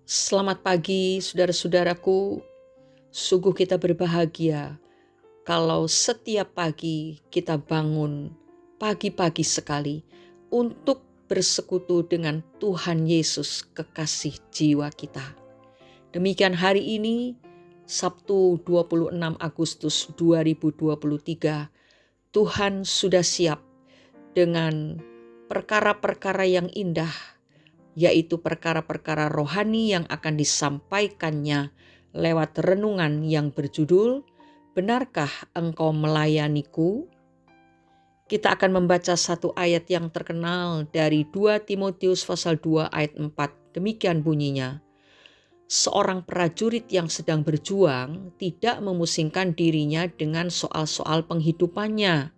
Selamat pagi, saudara-saudaraku. Sungguh kita berbahagia kalau setiap pagi kita bangun pagi-pagi sekali untuk bersekutu dengan Tuhan Yesus, kekasih jiwa kita. Demikian hari ini, Sabtu 26 Agustus 2023, Tuhan sudah siap dengan perkara-perkara yang indah, yaitu perkara-perkara rohani yang akan disampaikannya lewat renungan yang berjudul, "Benarkah engkau melayaniku?" Kita akan membaca satu ayat yang terkenal dari 2 Timotius pasal 2 ayat 4. Demikian bunyinya, "Seorang prajurit yang sedang berjuang tidak memusingkan dirinya dengan soal-soal penghidupannya,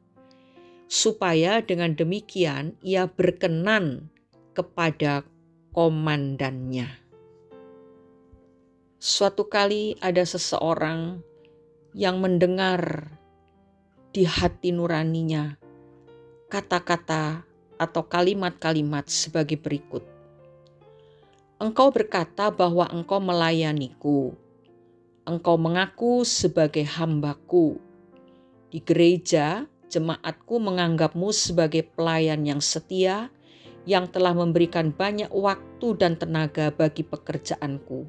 supaya dengan demikian ia berkenan kepada komandannya." Suatu kali ada seseorang yang mendengar di hati nuraninya kata-kata atau kalimat-kalimat sebagai berikut. "Engkau berkata bahwa engkau melayaniku. Engkau mengaku sebagai hambaku. Di gereja, jemaatku menganggapmu sebagai pelayan yang setia, yang telah memberikan banyak waktu dan tenaga bagi pekerjaanku.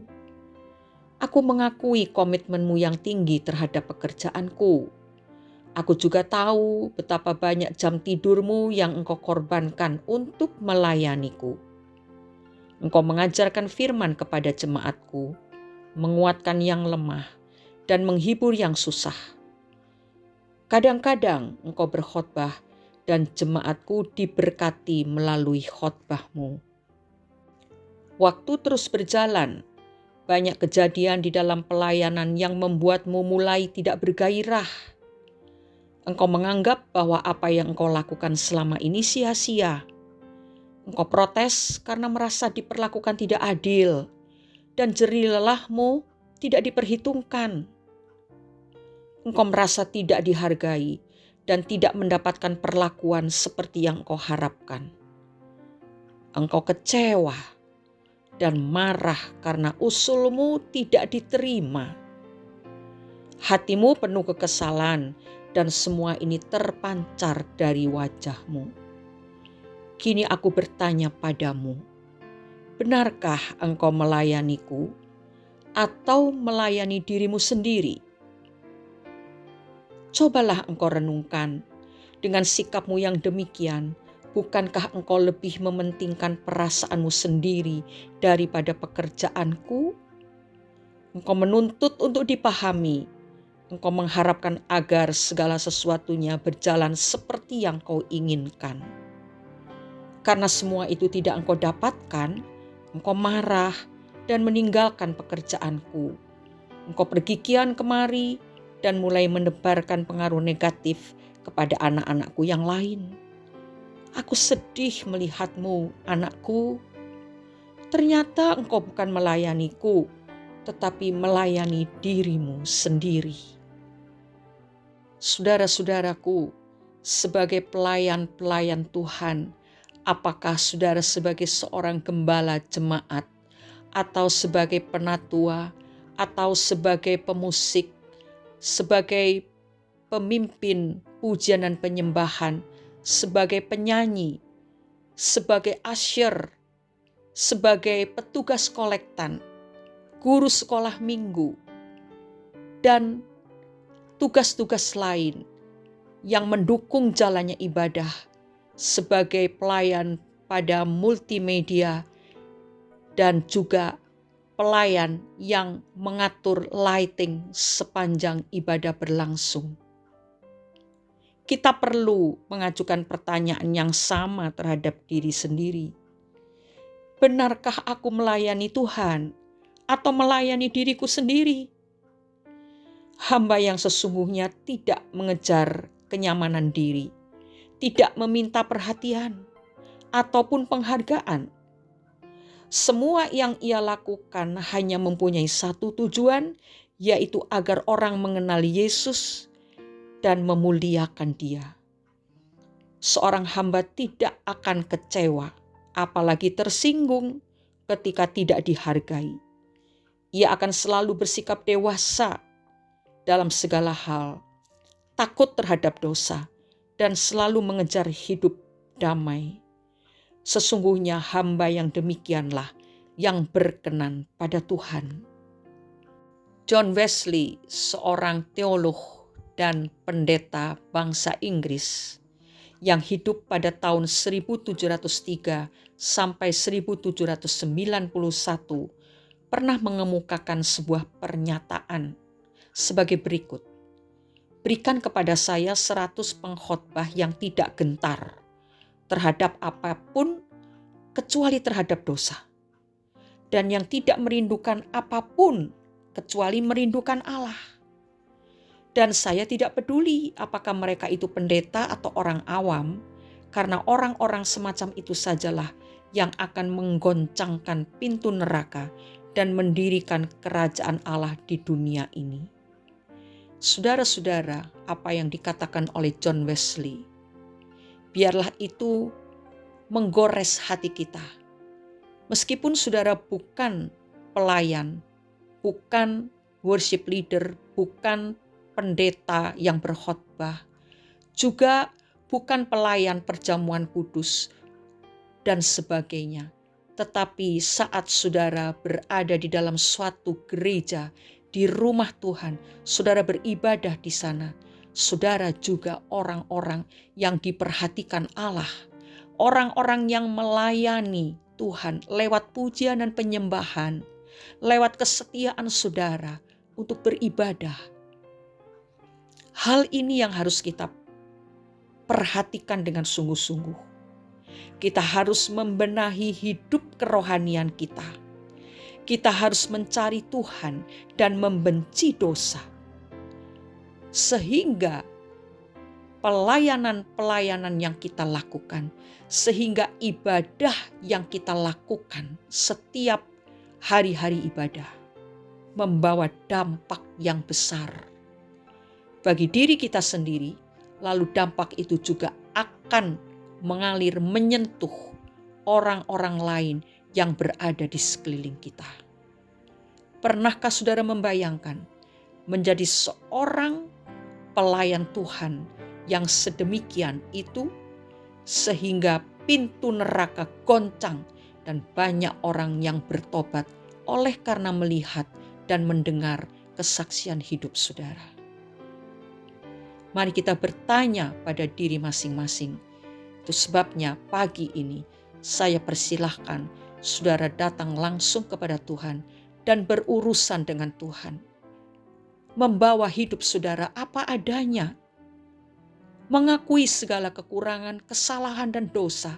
Aku mengakui komitmenmu yang tinggi terhadap pekerjaanku. Aku juga tahu betapa banyak jam tidurmu yang engkau korbankan untuk melayaniku. Engkau mengajarkan firman kepada jemaatku, menguatkan yang lemah, dan menghibur yang susah. Kadang-kadang engkau berkhotbah dan jemaatku diberkati melalui khotbahmu." Waktu terus berjalan, banyak kejadian di dalam pelayanan yang membuatmu mulai tidak bergairah. Engkau menganggap bahwa apa yang engkau lakukan selama ini sia-sia. Engkau protes karena merasa diperlakukan tidak adil, dan jerih lelahmu tidak diperhitungkan. Engkau merasa tidak dihargai dan tidak mendapatkan perlakuan seperti yang engkau harapkan. Engkau kecewa dan marah karena usulmu tidak diterima. Hatimu penuh kekesalan dan semua ini terpancar dari wajahmu. Kini aku bertanya padamu, benarkah engkau melayaniku atau melayani dirimu sendiri? Cobalah engkau renungkan, dengan sikapmu yang demikian, bukankah engkau lebih mementingkan perasaanmu sendiri daripada pekerjaanku? Engkau menuntut untuk dipahami. Engkau mengharapkan agar segala sesuatunya berjalan seperti yang kau inginkan. Karena semua itu tidak engkau dapatkan, engkau marah dan meninggalkan pekerjaanku. Engkau pergi kian kemari dan mulai menebarkan pengaruh negatif kepada anak-anakku yang lain. Aku sedih melihatmu, anakku. Ternyata engkau bukan melayaniku, tetapi melayani dirimu sendiri. Saudara-saudaraku, sebagai pelayan-pelayan Tuhan, apakah saudara sebagai seorang gembala jemaat, atau sebagai penatua, atau sebagai pemusik, sebagai pemimpin pujian dan penyembahan, sebagai penyanyi, sebagai usher, sebagai petugas kolektan, guru sekolah minggu, dan tugas-tugas lain yang mendukung jalannya ibadah, sebagai pelayan pada multimedia, dan juga pelayan yang mengatur lighting sepanjang ibadah berlangsung. Kita perlu mengajukan pertanyaan yang sama terhadap diri sendiri. Benarkah aku melayani Tuhan atau melayani diriku sendiri? Hamba yang sesungguhnya tidak mengejar kenyamanan diri, tidak meminta perhatian ataupun penghargaan. Semua yang ia lakukan hanya mempunyai satu tujuan, yaitu agar orang mengenal Yesus dan memuliakan Dia. Seorang hamba tidak akan kecewa, apalagi tersinggung ketika tidak dihargai. Ia akan selalu bersikap dewasa dalam segala hal, takut terhadap dosa, dan selalu mengejar hidup damai. Sesungguhnya hamba yang demikianlah yang berkenan pada Tuhan. John Wesley, seorang teolog dan pendeta bangsa Inggris yang hidup pada tahun 1703 sampai 1791, pernah mengemukakan sebuah pernyataan sebagai berikut. Berikan kepada saya 100 pengkhotbah yang tidak gentar terhadap apapun kecuali terhadap dosa, dan yang tidak merindukan apapun kecuali merindukan Allah. Dan saya tidak peduli apakah mereka itu pendeta atau orang awam, karena orang-orang semacam itu sajalah yang akan menggoncangkan pintu neraka dan mendirikan kerajaan Allah di dunia ini. Saudara-saudara, apa yang dikatakan oleh John Wesley, biarlah itu menggores hati kita. Meskipun saudara bukan pelayan, bukan worship leader, bukan pendeta yang berkhotbah, juga bukan pelayan perjamuan kudus dan sebagainya. Tetapi saat saudara berada di dalam suatu gereja, di rumah Tuhan, saudara beribadah di sana, saudara juga orang-orang yang diperhatikan Allah, orang-orang yang melayani Tuhan lewat pujian dan penyembahan, lewat kesetiaan saudara untuk beribadah. Hal ini yang harus kita perhatikan dengan sungguh-sungguh. Kita harus membenahi hidup kerohanian kita. Kita harus mencari Tuhan dan membenci dosa. Sehingga pelayanan-pelayanan yang kita lakukan, sehingga ibadah yang kita lakukan setiap hari-hari ibadah membawa dampak yang besar bagi diri kita sendiri, lalu dampak itu juga akan mengalir menyentuh orang-orang lain yang berada di sekeliling kita. Pernahkah saudara membayangkan menjadi seorang pelayan Tuhan yang sedemikian itu, sehingga pintu neraka goncang dan banyak orang yang bertobat oleh karena melihat dan mendengar kesaksian hidup saudara? Mari kita bertanya pada diri masing-masing. Itu sebabnya pagi ini saya persilahkan saudara datang langsung kepada Tuhan dan berurusan dengan Tuhan. Membawa hidup saudara apa adanya. Mengakui segala kekurangan, kesalahan dan dosa.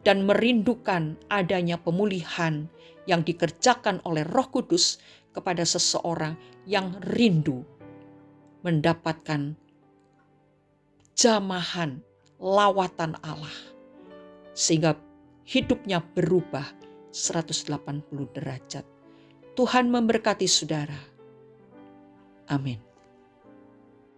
Dan merindukan adanya pemulihan yang dikerjakan oleh Roh Kudus kepada seseorang yang rindu mendapatkan jamahan lawatan Allah, sehingga hidupnya berubah 180 derajat. Tuhan memberkati saudara. Amin.